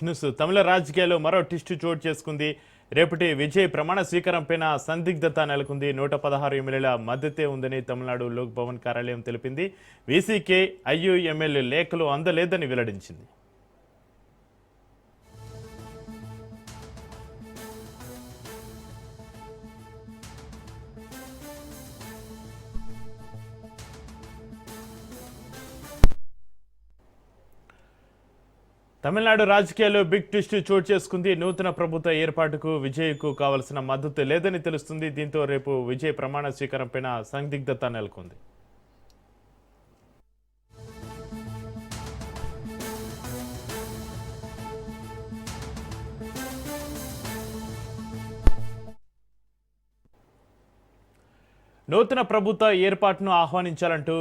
News తమిళ రాజకీయాల్లో మరో twist చోటు చేసుకుంది. రేపటి విజయ్ ప్రమాణ స్వీకారంపైన సందిగ్ధత నెలకొంది. 116 ఎమ్మెల్యేల మద్దతే ఉందని తమిళనాడు లోక్ భవన్ కార్యాలయం తెలిపింది. వీసీకే ఐయుఎంఎల్ లేఖలు అందలేదని వెల్లడించింది. తమిళనాడు రాజకీయాల్లో బిగ్ ట్విస్ట్ చోటు చేసుకుంది. నూతన ప్రభుత్వ ఏర్పాటుకు విజయ్కు కావలసిన మద్దతు లేదని తెలుస్తుంది. దీంతో రేపు విజయ్ ప్రమాణ స్వీకారంపైన సందిగ్ధత నెలకొంది. నూతన ప్రభుత్వ ఏర్పాటును ఆహ్వానించాలంటూ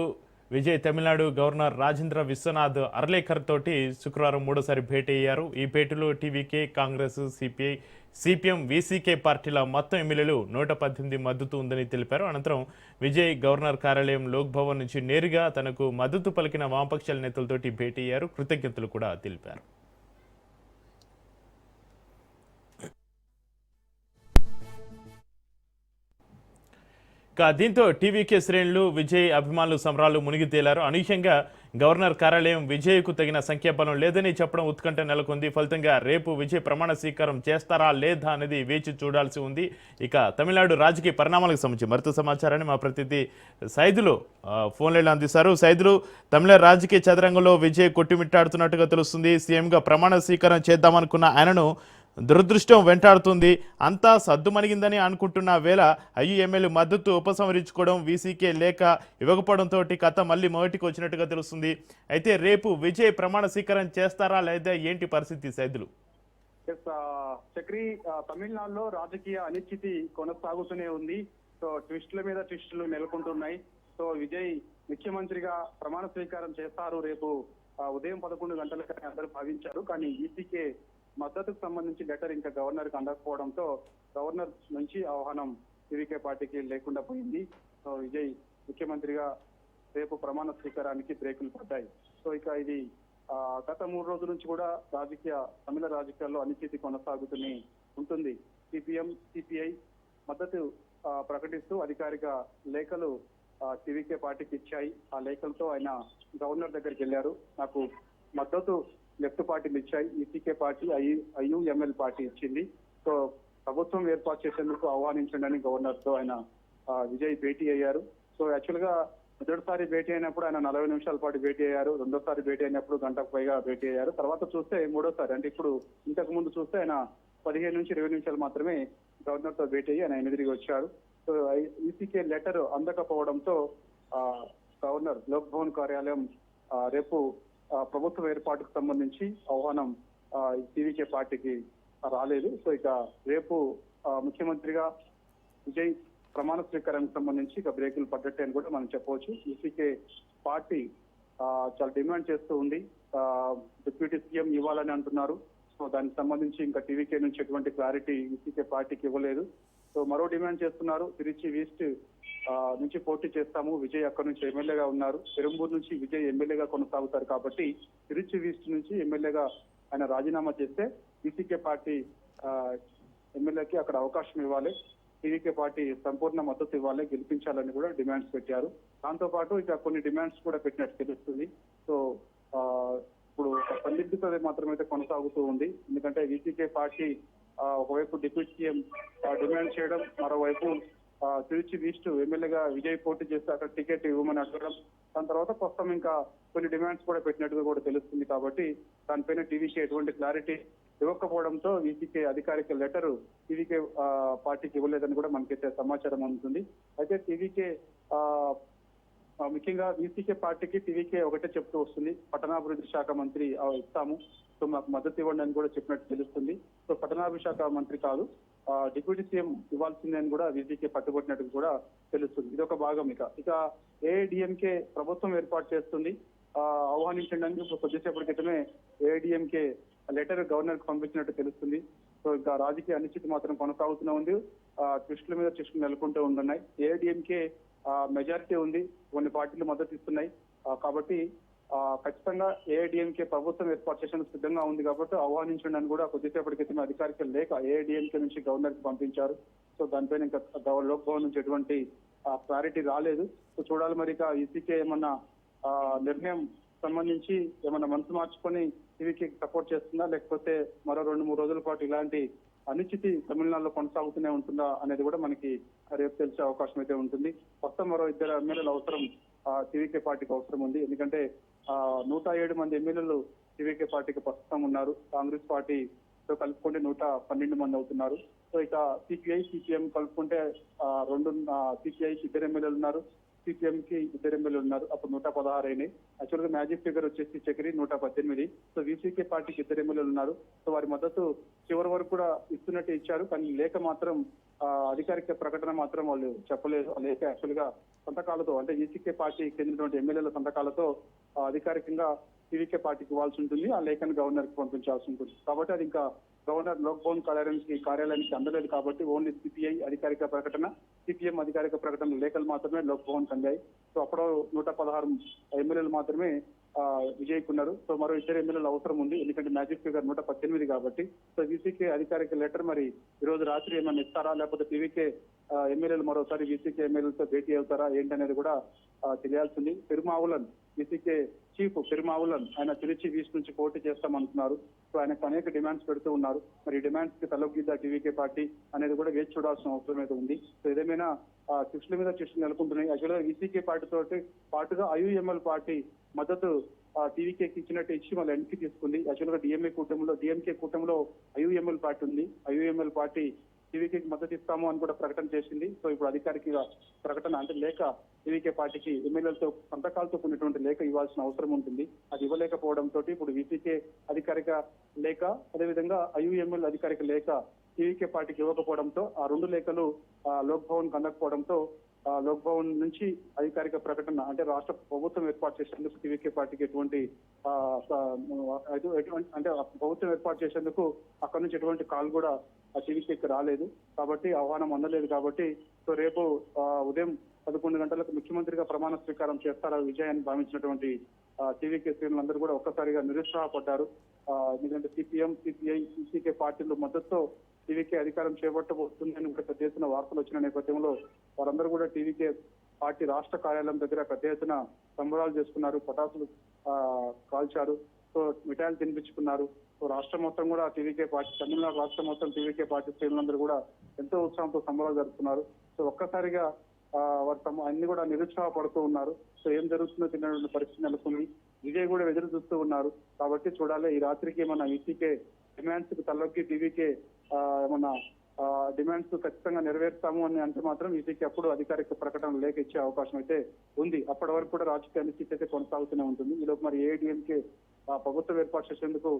విజయ్ తమిళనాడు గవర్నర్ రాజేంద్ర విశ్వనాథ్ అర్లేకర్ తోటి శుక్రవారం మూడోసారి భేటీ అయ్యారు. ఈ భేటీలో TVK, Congress, CPI, CPM, VCK పార్టీల మొత్తం ఎమ్మెల్యేలు 118 మద్దతు ఉందని తెలిపారు. అనంతరం విజయ్ గవర్నర్ కార్యాలయం లోక్ భవన్ నుంచి నేరుగా తనకు మద్దతు పలికిన వామపక్షాల నేతలతోటి భేటీ అయ్యారు. కృతజ్ఞతలు కూడా తెలిపారు. దీంతో టీవీకే శ్రేణులు విజయ్ అభిమానులు సంబరాలు మునిగి తేలారు. అనూహ్యంగా గవర్నర్ కార్యాలయం విజయ్కు తగిన సంఖ్యాబలం లేదని చెప్పడం ఉత్కంఠ నెలకొంది. ఫలితంగా రేపు విజయ్ ప్రమాణ స్వీకారం చేస్తారా లేదా అనేది వేచి చూడాల్సి ఉంది. ఇక తమిళనాడు రాజకీయ పరిణామాలకు సంబంధించి మరింత సమాచారాన్ని మా ప్రతినిధి సైదులు ఫోన్ లైన్లో అందిస్తారు. సైదులు, తమిళ రాజకీయ చదరంగంలో విజయ్ కొట్టిమిట్టాడుతున్నట్టుగా తెలుస్తుంది. సీఎంగా ప్రమాణ స్వీకారం చేద్దామనుకున్న ఆయనను దురదృష్టం వెంటాడుతుంది. అంతా సద్దుమణిగిందని అనుకుంటున్న వేళ ఐయుఎంఎల్ మద్దతు ఉపసంహరించుకోవడం, వీసీకే లేఖ ఇవ్వకపోవడంతో కథ మళ్ళీ మొదటికి వచ్చినట్టుగా తెలుస్తుంది. అయితే రేపు విజయ్ ప్రమాణ స్వీకారం చేస్తారా లేదా ఏంటి పరిస్థితి సైదులు? చక్రి, తమిళనాడులో రాజకీయ అనిశ్చితి కొనసాగుతూనే ఉంది. సో ట్విస్టుల మీద ట్విస్టులు నెలకొంటున్నాయి. సో విజయ్ ముఖ్యమంత్రిగా ప్రమాణ స్వీకారం చేస్తారు రేపు ఉదయం 11 గంటలకు అందరూ భావించారు. కానీ ఈసీకే మద్దతుకు సంబంధించి లెటర్ ఇంకా గవర్నర్ కి అందకపోవడంతో గవర్నర్ నుంచి ఆహ్వానం టీవీకే పార్టీకి లేకుండా పోయింది. సో విజయ్ ముఖ్యమంత్రిగా రేపు ప్రమాణ స్వీకారానికి బ్రేకులు పడ్డాయి. సో ఇక ఇది గత 3 రోజుల నుంచి కూడా తమిళ రాజకీయాల్లో అనిశ్చితి కొనసాగుతూనే ఉంటుంది. సిపిఎం, సిపిఐ మద్దతు ప్రకటిస్తూ అధికారిక లేఖలు టీవీకే పార్టీకి ఇచ్చాయి. ఆ లేఖలతో ఆయన గవర్నర్ దగ్గరికి వెళ్ళారు. నాకు మద్దతు లెఫ్ట్ పార్టీలు ఇచ్చాయి. ఈసీకే పార్టీ, ఐయుఎంఎల్ పార్టీ ఇచ్చింది. సో ప్రభుత్వం ఏర్పాటు చేసేందుకు ఆహ్వానించండి అని గవర్నర్ తో ఆయన విజయ్ భేటీ అయ్యారు. సో యాక్చువల్ గా మొదటిసారి భేటీ అయినప్పుడు ఆయన 40 నిమిషాల పాటు భేటీ అయ్యారు. రెండోసారి భేటీ అయినప్పుడు గంటకు పైగా భేటీ అయ్యారు. తర్వాత చూస్తే మూడోసారి, అంటే ఇప్పుడు ఇంతకు ముందు చూస్తే ఆయన 15 నుంచి 20 నిమిషాలు మాత్రమే గవర్నర్ తో భేటీ అయ్యి ఆయన ఎనిమిదికి వచ్చారు. సో ఈసీకే లెటర్ అందకపోవడంతో గవర్నర్ లోక్ భవన్ కార్యాలయం రేపు ప్రభుత్వ ఏర్పాటుకు సంబంధించి ఆహ్వానం టీవీకే పార్టీకి రాలేదు. సో ఇక రేపు ముఖ్యమంత్రిగా విజయ్ ప్రమాణ స్వీకారానికి సంబంధించి ఇక బ్రేకులు పడ్డట్టే అని కూడా మనం చెప్పవచ్చు. ఈసీకే పార్టీ చాలా డిమాండ్ చేస్తూ ఉంది. డిప్యూటీ సీఎం ఇవ్వాలని అంటున్నారు. సో దానికి సంబంధించి ఇంకా టీవీకే నుంచి ఎటువంటి క్లారిటీ ఈసీకే పార్టీకి ఇవ్వలేదు. సో మరో డిమాండ్ చేస్తున్నారు. తిరుచి ఈస్ట్ నుంచి పోటీ చేస్తాము, విజయ్ అక్కడ నుంచి ఎమ్మెల్యేగా ఉన్నారు. పెరంబూరు నుంచి విజయ్ ఎమ్మెల్యేగా కొనసాగుతారు కాబట్టి తిరుచి ఈస్ట్ నుంచి ఎమ్మెల్యేగా ఆయన రాజీనామా చేస్తే ఈసీకే పార్టీ ఎమ్మెల్యేకి అక్కడ అవకాశం ఇవ్వాలి, టీవీకే పార్టీ సంపూర్ణ మద్దతు ఇవ్వాలి, గెలిపించాలని కూడా డిమాండ్స్ పెట్టారు. దాంతో పాటు ఇక కొన్ని డిమాండ్స్ కూడా పెట్టినట్టు తెలుస్తుంది. సో ఇప్పుడు సందిగ్ధత మాత్రమైతే కొనసాగుతూ ఉంది. ఎందుకంటే ఈసీకే పార్టీ ఒకవైపు డిప్యూటీ సీఎం డిమాండ్ చేయడం, మరోవైపు తిరుచి ఈస్ట్ ఎమ్మెల్యేగా విజయ్ పోటీ చేస్తే అక్కడ టికెట్ ఇవ్వమని అడగడం, దాని తర్వాత ప్రస్తుతం ఇంకా కొన్ని డిమాండ్స్ కూడా పెట్టినట్టుగా కూడా తెలుస్తుంది. కాబట్టి దానిపైన టీవీకే ఎటువంటి క్లారిటీ ఇవ్వకపోవడంతో ఈసీకే అధికారిక లెటర్ టీవీకే పార్టీకి ఇవ్వలేదని కూడా మనకైతే సమాచారం అందుతుంది. అయితే టీవీకే ముఖ్యంగా ఈసీకే పార్టీకి టీవీకే ఒకటే చెప్తూ వస్తుంది, పట్టణాభివృద్ధి శాఖ మంత్రి ఇస్తాము, సో మాకు మద్దతు ఇవ్వండి అని కూడా చెప్పినట్టు తెలుస్తుంది. సో పట్టణాభివృద్ధి శాఖ మంత్రి కాదు, డిప్యూటీ సీఎం ఇవ్వాల్సిందే అని కూడా వీసీకే పట్టుబట్టినట్టు కూడా తెలుస్తుంది. ఇది ఒక భాగం. ఇక ఏఐడిఎంకే ప్రభుత్వం ఏర్పాటు చేస్తుంది, ఆహ్వానించండి అని కొద్దిసేపటి క్రితమే ఏఐడిఎంకే లెటర్ గవర్నర్ కి పంపించినట్టు తెలుస్తుంది. సో ఇంకా రాజకీయ అనిశ్చితి మాత్రం కొనసాగుతూనే ఉంది. ట్విస్టుల మీద ట్విస్టులు నెలకొంటూ ఉంటున్నాయి. ఏఐడిఎంకే మెజారిటీ ఉంది, కొన్ని పార్టీలు మద్దతు ఇస్తున్నాయి. కాబట్టి ఖచ్చితంగా ఏఐడిఎంకే ప్రభుత్వం ఏర్పాటు చేసేందుకు సిద్ధంగా ఉంది కాబట్టి ఆహ్వానించండి కూడా కొద్దిసేపటి క్రితం అధికారిక లేఖ ఏఐడిఎంకే నుంచి గవర్నర్ కి పంపించారు. సో దానిపైన ఇంకా లోక్ భవన్ నుంచి ఎటువంటి క్లారిటీ రాలేదు. సో చూడాలి మరి ఇక ఈసీకే ఏమన్నా నిర్ణయం సంబంధించి ఏమన్నా మనసు మార్చుకొని టీవీకి సపోర్ట్ చేస్తుందా, లేకపోతే మరో 2-3 రోజుల పాటు ఇలాంటి అనిశ్చితి తమిళనాడులో కొనసాగుతూనే ఉంటుందా అనేది కూడా మనకి రేపు తెలిసే అవకాశం అయితే ఉంటుంది. మొత్తం మరో 2 ఎమ్మెల్యేల అవసరం టీవీకే పార్టీకి అవసరం ఉంది. ఎందుకంటే 107 మంది ఎమ్మెల్యేలు టీవీకే పార్టీకి ప్రస్తుతం ఉన్నారు. కాంగ్రెస్ పార్టీతో కలుపుకుంటే 112 మంది అవుతున్నారు. సో ఇక సిపిఐ సిపిఎం కలుపుకుంటే సిపిఐకి 2 ఎమ్మెల్యేలు ఉన్నారు, సిపిఎం కి 2 ఎమ్మెల్యేలు ఉన్నారు. అప్పుడు 116 అయినాయి. యాక్చువల్ గా మ్యాజిక్ ఫిగర్ వచ్చేసి చక్రి 118. సో వీసీకే పార్టీకి 2 ఎమ్మెల్యేలు ఉన్నారు. సో వారి మద్దతు చివరి వరకు కూడా ఇస్తున్నట్టు ఇచ్చారు. కానీ లేఖ మాత్రం అధికారిక ప్రకటన మాత్రం వాళ్ళు చెప్పలేదు. ఆ లేఖ యాక్చువల్ గా సంతకాలతో అంటే ఈసీకే పార్టీకి చెందినటువంటి ఎమ్మెల్యేల సంతకాలతో అధికారికంగా టీవీకే పార్టీకి ఇవ్వాల్సి ఉంటుంది. ఆ లేఖను గవర్నర్ కి పంపించాల్సి ఉంటుంది. కాబట్టి అది ఇంకా గవర్నర్ లోక్ భవన్ కార్యాలయానికి అందలేదు కాబట్టి ఓన్లీ సిపిఐ అధికారిక ప్రకటన, సిపిఎం అధికారిక ప్రకటన లేఖలు మాత్రమే లోక్ భవన్ అందాయి. సో అప్పుడు 116 ఎమ్మెల్యేలు మాత్రమే విజయ్కున్నారు. సో మరో 2 ఎమ్మెల్యేలు అవసరం ఉంది. ఎందుకంటే మ్యాజిక్ ఫిగర్ 118 కాబట్టి. సో వీసీకే అధికారిక లెటర్ మరి ఈ రోజు రాత్రి ఏమైనా ఇస్తారా, లేకపోతే టీవీకే ఎమ్మెల్యేలు మరోసారి వీసీకే ఎమ్మెల్యేలతో భేటీ అవుతారా ఏంటనేది కూడా తెలియాల్సింది. పెరుమావులన్ వీసీకే చీఫ్ పెరుమావులన్ ఆయన తిరుచి వీస్ నుంచి పోటీ చేస్తామంటున్నారు. సో ఆయనకు అనేక డిమాండ్స్ పెడుతూ ఉన్నారు. మరి ఈ డిమాండ్స్ కి తలొగ్గిద్దా టీవీకే పార్టీ అనేది కూడా వేచి చూడాల్సిన అవసరం అయితే ఉంది. సో ఏదేమైనా చిష్ల మీద చిష్లు నెలకొంటున్నాయి. యాక్చువల్గా వీసీకే పార్టీతో పాటుగా ఐయుఎంఎల్ పార్టీ మద్దతు టీవీకేకి ఇచ్చినట్టు ఇచ్చి మళ్ళీ వెనక్కి తీసుకుంది. యాక్చువల్గా డిఎంకే కూటమిలో ఐయుఎంఎల్ పార్టీ ఉంది. ఐయుఎంఎల్ పార్టీ టీవీకేకి మద్దతు ఇస్తాము అని కూడా ప్రకటన చేసింది. సో ఇప్పుడు అధికారిక ప్రకటన అంటే లేఖ టీవీకే పార్టీకి ఎమ్మెల్యేలతో సంతకాలతో కూడినటువంటి లేఖ ఇవ్వాల్సిన అవసరం ఉంటుంది. అది ఇవ్వలేకపోవడంతో ఇప్పుడు వీసీకే అధికారిక లేఖ, అదేవిధంగా ఐయుఎంఎల్ అధికారిక లేఖ టీవీకే పార్టీకి ఇవ్వకపోవడంతో ఆ 2 లేఖలు లోక్ భవన్ కు అందకపోవడంతో లోక్ భవన్ నుంచి అధికారిక ప్రకటన అంటే రాష్ట్ర ప్రభుత్వం ఏర్పాటు చేసేందుకు టీవీకే పార్టీకి ఎటువంటి అంటే ప్రభుత్వం ఏర్పాటు చేసేందుకు అక్కడ నుంచి ఎటువంటి కాల్ కూడా టీవీకేకి రాలేదు. కాబట్టి ఆహ్వానం అందలేదు. కాబట్టి సో రేపు ఉదయం 11 గంటలకు ముఖ్యమంత్రిగా ప్రమాణ స్వీకారం చేస్తారా విజయాన్ని భావించినటువంటి టీవీకే శ్రేణులందరూ కూడా ఒక్కసారిగా నిరుత్సాహపడ్డారు. ఎందుకంటే సిపిఎం, సిపిఐ, ఈసీకే పార్టీలు మద్దతుతో టీవీకే అధికారం చేపట్టబోతుందని ఒక పెద్ద ఎత్తున వార్తలు వచ్చిన నేపథ్యంలో వారందరూ కూడా టీవీకే పార్టీ రాష్ట్ర కార్యాలయం దగ్గర పెద్ద ఎత్తున సంబరాలు చేసుకున్నారు, పటాసులు కాల్చారు, సో మిఠాయిలు తినిపించుకున్నారు. సో రాష్ట్రం మొత్తం కూడా టీవీకే పార్టీ, తమిళనాడు రాష్ట్రం మొత్తం టీవీకే పార్టీ శ్రేణులందరూ కూడా ఎంతో ఉత్సాహంతో సంబరాలు జరుపుతున్నారు. సో ఒక్కసారిగా వారు అన్ని కూడా నిరుత్సాహపడుతూ ఉన్నారు. సో ఏం జరుగుతుందో తెలియని పరిస్థితి నెలకొంది. విజయ్ కూడా ఎదురు చూస్తూ ఉన్నారు. కాబట్టి చూడాలి ఈ రాత్రికి మన ఈసీకే డిమాండ్స్ కు తలొక్కి టీవీకే ఏమన్నా డిమాండ్స్ ఖచ్చితంగా నెరవేర్తాము అని అంటే మాత్రం ఈసీకి అప్పుడు అధికారిక ప్రకటన లేఖ ఇచ్చే అవకాశం అయితే ఉంది. అప్పటి వరకు కూడా రాజకీయ అనిశ్చితి అయితే కొనసాగుతూనే ఉంటుంది. ఈలోపు మరి ఏఐడిఎంకే ప్రభుత్వం ఏర్పాటు చేసేందుకు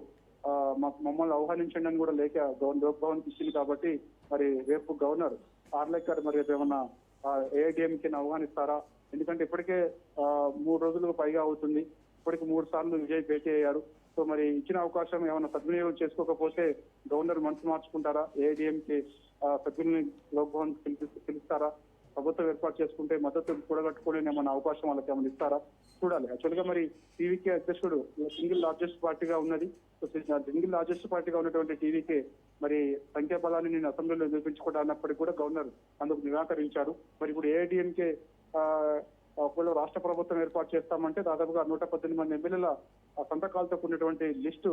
మమ్మల్ని ఆహ్వానించండి అని కూడా లేఖ లోక్ భవన్ ఇచ్చింది. కాబట్టి మరి రేపు గవర్నర్ ఆర్లేకర్ మరి ఏమన్నా ఏఐడిఎంకి ఆహ్వానిస్తారా? ఎందుకంటే ఇప్పటికే 3 రోజులకు పైగా అవుతుంది. ఇప్పటికి 3 సార్లు విజయ్ భేటీ అయ్యారు. సో మరి ఇచ్చిన అవకాశం ఏమైనా సద్వినియోగం చేసుకోకపోతే గవర్నర్ మనసు మార్చుకుంటారా? ఏఐడిఎంకి సభ్యుల్ని లోక్ భవన్ పిలుస్తారా? ప్రభుత్వం ఏర్పాటు చేసుకుంటే మద్దతు కూడగట్టుకునే ఏమైనా అవకాశం వాళ్ళకి ఏమైనా ఇస్తారా? చూడాలి. యాక్చువల్ గా మరి టీవీకే అధ్యక్షుడు సింగిల్ లార్జెస్ట్ పార్టీగా ఉన్నది. సింగిల్ లార్జెస్ట్ పార్టీగా ఉన్నటువంటి టీవీకే మరి సంఖ్యాబలాన్ని నేను అసెంబ్లీలో నిరూపించుకోవడాన్నప్పటికీ కూడా గవర్నర్ అందుకు నిరాకరించారు. మరి ఇప్పుడు ఏఐడిఎంకే ఒకవేళ రాష్ట్ర ప్రభుత్వం ఏర్పాటు చేస్తామంటే దాదాపుగా 118 మంది ఎమ్మెల్యేల సంతకాలతో కూడినటువంటి లిస్టు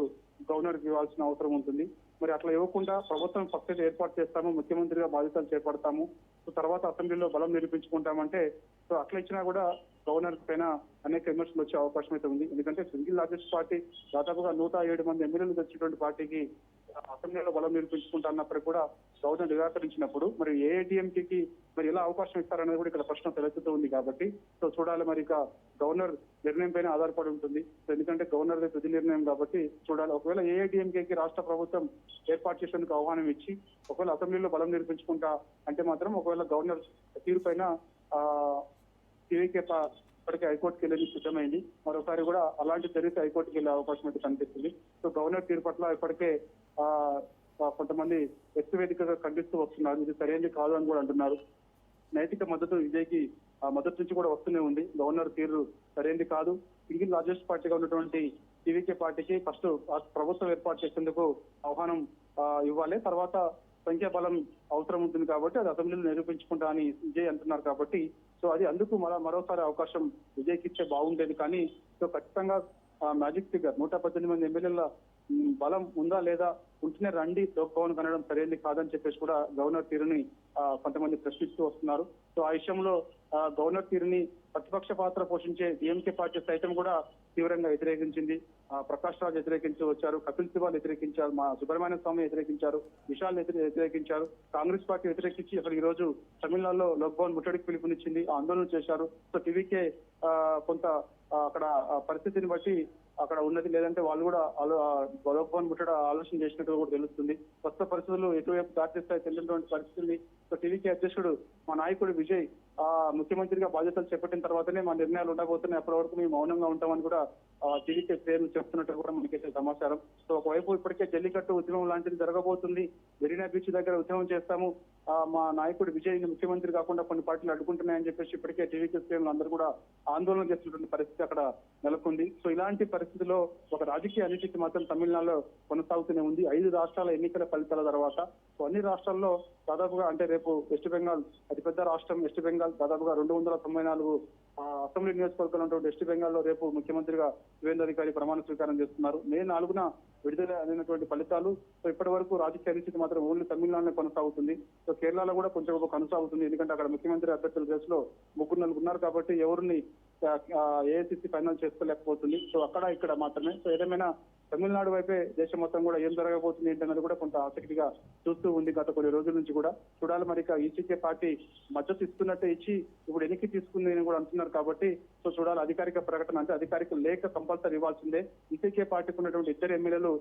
గవర్నర్ కి ఇవ్వాల్సిన అవసరం ఉంటుంది. మరి అట్లా ఇవ్వకుండా ప్రభుత్వం ఫస్ట్ ఏర్పాటు చేస్తాము, ముఖ్యమంత్రిగా బాధ్యతలు చేపడతాము, సో తర్వాత అసెంబ్లీలో బలం నిరూపించుకుంటామంటే సో అట్లా ఇచ్చినా కూడా గవర్నర్ పైన అనేక విమర్శలు వచ్చే అవకాశం అయితే ఉంది. ఎందుకంటే సింగిల్ లార్జెస్ట్ పార్టీ దాదాపుగా 107 మంది ఎమ్మెల్యేలు తెచ్చినటువంటి పార్టీకి అసెంబ్లీలో బలం నిరూపించుకుంటా అన్నప్పటికీ కూడా గవర్నర్ నిరాకరించినప్పుడు మరి ఏఐడిఎంకి మరి ఎలా అవకాశం ఇస్తారనేది కూడా ఇక్కడ ప్రశ్న తలెత్తుతూ ఉంది. కాబట్టి సో చూడాలి. మరి ఇక గవర్నర్ నిర్ణయం పైన ఆధారపడి ఉంటుంది. ఎందుకంటే గవర్నర్ తుది నిర్ణయం కాబట్టి చూడాలి. ఒకవేళ ఏఐడిఎంకేకి రాష్ట్ర ప్రభుత్వం ఏర్పాటు చేసేందుకు ఆహ్వానం ఇచ్చి ఒకవేళ అసెంబ్లీలో బలం నిరూపించుకుంటా అంటే మాత్రం ఒకవేళ గవర్నర్ తీరు పైన టీవీకే ఇప్పటికే హైకోర్టుకి వెళ్ళేందుకు సిద్ధమైంది. మరోసారి కూడా అలాంటి జరిగితే హైకోర్టుకి వెళ్ళే అవకాశం అయితే కనిపిస్తుంది. సో గవర్నర్ తీరు పట్ల ఇప్పటికే కొంతమంది వ్యక్తివేదికగా ఖండిస్తూ వస్తున్నారు. ఇది సరైనది కాదు అని కూడా అంటున్నారు. నైతిక మద్దతు విజయ్కి మొదటి నుంచి కూడా వస్తూనే ఉంది. గవర్నర్ తీరు సరైనది కాదు. సింగిల్ లార్జెస్ట్ పార్టీగా ఉన్నటువంటి టీవీకే పార్టీకి ఫస్ట్ ప్రభుత్వం ఏర్పాటు చేసేందుకు ఆహ్వానం ఇవ్వాలి. తర్వాత సంఖ్యాబలం అవసరం ఉంటుంది కాబట్టి అది అసెంబ్లీలో నిరూపించుకుంటా అని విజయ్ అంటున్నారు కాబట్టి సో అది అందుకు మరోసారి అవకాశం విజయ్కి ఇచ్చే బాగుండేది. కానీ సో ఖచ్చితంగా మ్యాజిక్ ఫిగర్ 118 ఎమ్మెల్యేల బలం ఉందా లేదా, ఉంటేనే రండి లోక్ భవన్ కనడం సరైనది కాదని చెప్పేసి కూడా గవర్నర్ తీరుని కొంతమంది ప్రశ్నిస్తూ వస్తున్నారు. సో ఆ విషయంలో గవర్నర్ తీరుని ప్రతిపక్ష పాత్ర పోషించే డిఎంకే పార్టీ సైతం కూడా తీవ్రంగా వ్యతిరేకించింది. ప్రకాష్ రాజ్ వ్యతిరేకించి వచ్చారు, కపిల్ సిబాల్ వ్యతిరేకించారు, మా సుబ్రహ్మణ్య స్వామి వ్యతిరేకించారు, విశాల్ వ్యతిరేకించారు, కాంగ్రెస్ పార్టీ వ్యతిరేకించి అసలు ఈ రోజు తమిళనాడులో లోక్ భవన్ ముట్టడికి పిలుపునిచ్చింది, ఆందోళన చేశారు. సో టీవీకే కొంత అక్కడ పరిస్థితిని బట్టి అక్కడ ఉన్నది, లేదంటే వాళ్ళు కూడా లోక్ భవన్ ముట్టడి ఆలోచన చేసినట్టు కూడా తెలుస్తుంది. కొత్త పరిస్థితులు ఎటువైపు దాటిస్తాయి తెలియనటువంటి పరిస్థితుల్ని సో టీవీకే అధ్యక్షుడు మా నాయకుడు విజయ్ ముఖ్యమంత్రిగా బాధ్యతలు చేపట్టిన తర్వాతనే మా నిర్ణయాలు ఉండబోతున్నాయి, అప్పటి వరకు మేము మౌనంగా ఉంటామని కూడా టీవీకే శ్రేణులు చెప్తున్నట్టు కూడా మనకైతే సమాచారం. సో ఒకవైపు ఇప్పటికే జల్లికట్టు ఉద్యమం లాంటిది జరగబోతుంది, మెరీనా బీచ్ దగ్గర ఉద్యమం చేస్తాము, మా నాయకుడు విజయ్ ముఖ్యమంత్రి కాకుండా కొన్ని పార్టీలు అడ్డుకుంటున్నాయని చెప్పేసి ఇప్పటికే టీవీకే శ్రేణులు అందరూ కూడా ఆందోళన చేస్తున్నటువంటి పరిస్థితి అక్కడ నెలకొంది. సో ఇలాంటి పరిస్థితిలో ఒక రాజకీయ అనిశ్చితి మాత్రం తమిళనాడులో కొనసాగుతూనే ఉంది. 5 రాష్ట్రాల ఎన్నికల ఫలితాల తర్వాత సో అన్ని రాష్ట్రాల్లో దాదాపుగా అంటే రేపు వెస్ట్ బెంగాల్ అతిపెద్ద రాష్ట్రం వెస్ట్ బెంగాల్, దాదాపుగా 294 అసెంబ్లీ నియోజకవర్గాలు ఉన్నటువంటి వెస్ట్ బెంగాల్లో రేపు ముఖ్యమంత్రిగా సువేంద్ర అధికారి ప్రమాణ స్వీకారం చేస్తున్నారు. మే 4న విడుదల అయినటువంటి ఫలితాలు సో ఇప్పటి వరకు రాజకీయ అనిశ్చితి మాత్రం ఓన్లీ తమిళనాడులో కొనసాగుతుంది. సో కేరళలో కూడా కొంచెం కొనసాగుతుంది, ఎందుకంటే అక్కడ ముఖ్యమంత్రి అభ్యర్థుల రేసులో 3-4 ఉన్నారు కాబట్టి ఎవరిని ఏఐసిసి ఫైనల్ చేసుకోలేకపోతుంది. సో అక్కడ ఇక్కడ మాత్రమే. సో ఏదేమైనా తమిళనాడు వైపే దేశం మొత్తం కూడా ఏం జరగబోతుంది ఏంటన్నది కూడా కొంత ఆసక్తిగా చూస్తూ ఉంది గత కొన్ని రోజుల నుంచి కూడా. చూడాలి మరి ఈసీకే పార్టీ మద్దతు ఇస్తున్నట్టే ఇచ్చి ఇప్పుడు ఎన్నిక తీసుకుంది అని కూడా అంటున్నారు కాబట్టి సో చూడాలి. అధికారిక ప్రకటన అంటే అధికారిక లేఖ కంపల్సరీ ఇవ్వాల్సిందే. ఈసీకే పార్టీకి ఉన్నటువంటి 2 ఎమ్మెల్యేలు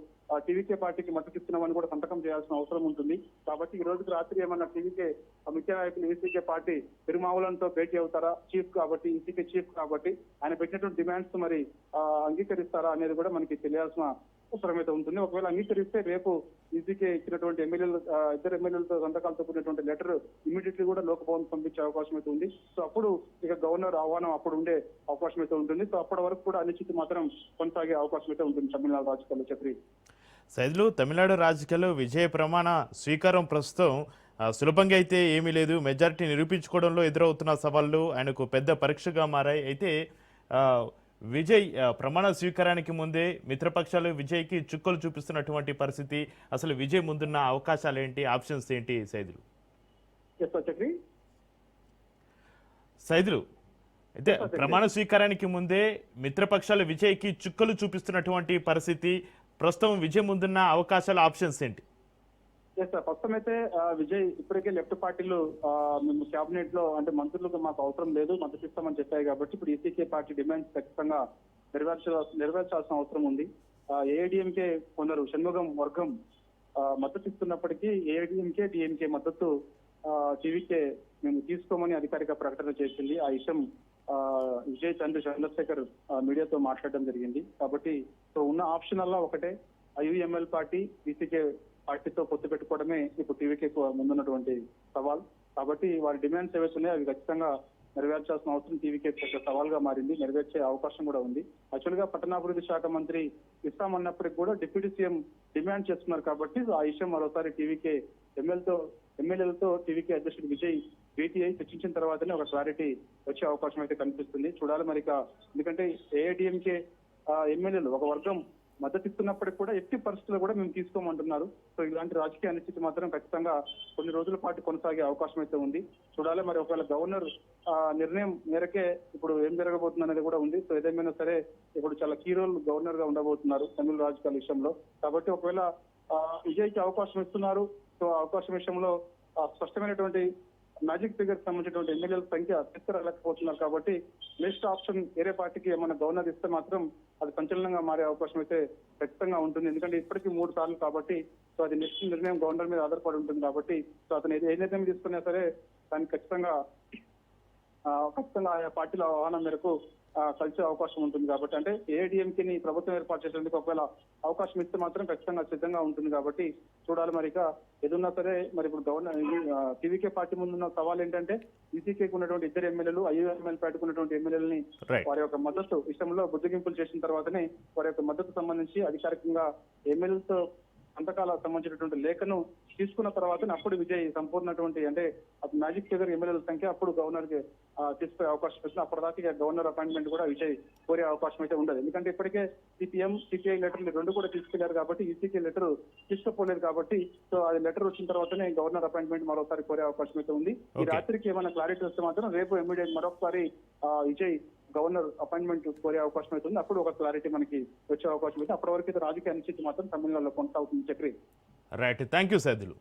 టీవీకే పార్టీకి మద్దతు ఇస్తున్నామని కూడా సంతకం చేయాల్సిన అవసరం ఉంటుంది. కాబట్టి ఈ రోజుకి రాత్రి ఏమన్నా టీవీకే ముఖ్య నాయకులు ఈసీకే పార్టీ తిరుమావులంతో భేటీ అవుతారా, చీఫ్ కాబట్టి ఈసీకే చీఫ్ కాబట్టి ఆయన పెట్టినటువంటి డిమాండ్స్ మరి అంగీకరిస్తారా అనేది కూడా మనకి తెలియాల్సిన అవసరం అయితే ఉంటుంది. ఒకవేళ అంగీకరిస్తే రేపు ఈసీకే ఇచ్చినటువంటి ఎమ్మెల్యేలు 2 ఎమ్మెల్యేలతో సంతకాలతో కూడినటువంటి లెటర్ ఇమీడియట్లీ కూడా లోక్ భవన్ పంపించే అవకాశం అయితే ఉంది. సో అప్పుడు ఇక గవర్నర్ ఆహ్వానం అప్పుడు ఉండే అవకాశం అయితే ఉంటుంది. సో అప్పటి వరకు కూడా అనిశ్చితి మాత్రం కొనసాగే అవకాశం అయితే ఉంటుంది తమిళనాడు రాజకీయాల్లో. చక్రి సైదులు, తమిళనాడు రాజకీయాల్లో విజయ ప్రమాణ స్వీకారం ప్రస్తుతం సులభంగా అయితే ఏమీ లేదు. మెజారిటీ నిరూపించుకోవడంలో ఎదురవుతున్న సవాళ్లు ఆయనకు పెద్ద పరీక్షగా మారాయి. అయితే విజయ్ ప్రమాణ స్వీకారానికి ముందే మిత్రపక్షాలు విజయ్కి చుక్కలు చూపిస్తున్నటువంటి పరిస్థితి, అసలు విజయ్ ముందున్న అవకాశాలు ఏంటి, ఆప్షన్స్ ఏంటి సైదులు? సైదులు, అయితే ప్రమాణ స్వీకారానికి ముందే మిత్రపక్షాలు విజయ్కి చుక్కలు చూపిస్తున్నటువంటి పరిస్థితి, ప్రస్తుతం విజయ్ ముందున్న అవకాశాలు, ఆప్షన్స్ ఏంటి? ప్రస్తుతం అయితే విజయ్ ఇప్పటికే లెఫ్ట్ పార్టీలు మేము కేబినెట్ లో అంటే మంత్రులకు మాకు అవసరం లేదు, మద్దతు ఇస్తామని చెప్పాయి కాబట్టి ఇప్పుడు ఈసీకే పార్టీ డిమాండ్స్ ఖచ్చితంగా నెరవేర్చాల్సిన అవసరం ఉంది. ఏఐడిఎంకే కొందరు షణ్ముగం వర్గం మద్దతు ఇస్తున్నప్పటికీ ఏఐడిఎంకే డిఎంకే మద్దతు టీవీకే మేము తీసుకోమని అధికారిక ప్రకటన చేసింది. ఆ విషయం విజయ్ తండ్రి చంద్రశేఖర్ మీడియాతో మాట్లాడడం జరిగింది. కాబట్టి సో ఉన్న ఆప్షన్ అలా ఒకటే, ఐయుఎంఎల్ పార్టీ ఈసీకే పార్టీతో పొత్తు పెట్టుకోవడమే ఇప్పుడు టీవీకి ముందున్నటువంటి సవాల్. కాబట్టి వారి డిమాండ్స్ ఏవైతే ఉన్నాయో అవి ఖచ్చితంగా నెరవేర్చాల్సిన అవసరం టీవీకి సవాల్ గా మారింది, నెరవేర్చే అవకాశం కూడా ఉంది. యాక్చువల్ గా పట్టణాభివృద్ధి శాఖ మంత్రి ఇస్తామన్నప్పటికీ కూడా డిప్యూటీ సీఎం డిమాండ్ చేస్తున్నారు కాబట్టి ఆ విషయం మరోసారి టీవీకే ఎమ్మెల్యేలతో టీవీకే అధ్యక్షుడు విజయ్ భేటీ అయి చర్చించిన తర్వాతనే ఒక క్లారిటీ వచ్చే అవకాశం అయితే కనిపిస్తుంది. చూడాలి మరి ఎందుకంటే ఏఐడిఎంకే ఎమ్మెల్యేలు ఒక వర్గం మద్దతు ఇస్తున్నప్పటికీ కూడా ఎట్టి పరిస్థితుల్లో కూడా మేము తీసుకోమంటున్నారు. సో ఇలాంటి రాజకీయ అనిశ్చితి మాత్రం ఖచ్చితంగా కొన్ని రోజుల పాటు కొనసాగే అవకాశం అయితే ఉంది. చూడాలి మరి ఒకవేళ గవర్నర్ నిర్ణయం మేరకే ఇప్పుడు ఏం జరగబోతుంది అనేది కూడా ఉంది. సో ఏదేమైనా సరే ఇప్పుడు చాలా కీ రోల్ గవర్నర్ గా ఉండబోతున్నారు తమిళ రాజకీయాల విషయంలో. కాబట్టి ఒకవేళ విజయ్కి అవకాశం ఇస్తున్నారు, సో అవకాశం విషయంలో స్పష్టమైనటువంటి మ్యాజిక్ ఫిగర్ సంబంధించినటువంటి ఎమ్మెల్యేల సంఖ్య తీసుకురాలేకపోతున్నారు. కాబట్టి నెక్స్ట్ ఆప్షన్ వేరే పార్టీకి ఏమైనా గవర్నర్ ఇస్తే మాత్రం అది సంచలనంగా మారే అవకాశం అయితే ఖచ్చితంగా ఉంటుంది. ఎందుకంటే ఇప్పటికీ 3 సార్లు కాబట్టి సో అది నెక్స్ట్ నిర్ణయం గవర్నర్ మీద ఆధారపడి ఉంటుంది. కాబట్టి సో అతను ఏ నిర్ణయం తీసుకున్నా సరే దానికి ఖచ్చితంగా ఆయా పార్టీల ఆహ్వానం మేరకు కలిసే అవకాశం ఉంటుంది కాబట్టి, అంటే ఏఐడిఎంకేని ప్రభుత్వం ఏర్పాటు చేసేందుకు ఒకవేళ అవకాశం ఇస్తే మాత్రం ఖచ్చితంగా సిద్ధంగా ఉంటుంది కాబట్టి చూడాలి. మరి ఇక ఏదున్నా సరే మరి ఇప్పుడు గవర్నర్ టీవీకే పార్టీ ముందున్న సవాల్ ఏంటంటే ఈసీకేకి ఉన్నటువంటి ఇద్దరు ఎమ్మెల్యేలు ఐయుఎంఎల్ పార్టీకి ఉన్నటువంటి ఎమ్మెల్యేలని రైట్. వారి యొక్క మద్దతు విషయంలో బుద్ధిగింపులు చేసిన తర్వాతనే వారి యొక్క మద్దతు సంబంధించి అధికారికంగా ఎమ్మెల్యేలతో సంతకాలకు సంబంధించినటువంటి లేఖను తీసుకున్న తర్వాత అప్పుడు విజయ్ సంపూర్ణటువంటి అంటే మ్యాజిక్ ఫిగర్ ఎమ్మెల్యేల సంఖ్య అప్పుడు గవర్నర్ కి తీసుకునే అవకాశం ఇస్తుంది. అప్పటిదాకా గవర్నర్ అపాయింట్మెంట్ కూడా విజయ్ కోరే అవకాశం అయితే ఉండదు. ఎందుకంటే ఇప్పటికే సిపిఎం సిపిఐ లెటర్లు రెండు కూడా తీసుకెళ్లారు కాబట్టి ఈసీకే లెటర్ తీసుకుపోలేదు కాబట్టి సో అది లెటర్ వచ్చిన తర్వాతనే గవర్నర్ అపాయింట్మెంట్ మరోసారి కోరే అవకాశం అయితే ఉంది. ఈ Okay. రాత్రికి ఏమైనా క్లారిటీ వస్తే మాత్రం రేపు ఇమీడియట్ మరొకసారి విజయ్ గవర్నర్ అపాయింట్మెంట్ కోరే అవకాశం అవుతుంది. అప్పుడు ఒక క్లారిటీ మనకి వచ్చే అవకాశం అయితే అప్పటి వరకు అయితే రాజకీయ అనిశ్చితి మాత్రం తమిళనాడులో కొనసాగుతుంది. Chakri right, thank you Saidulu.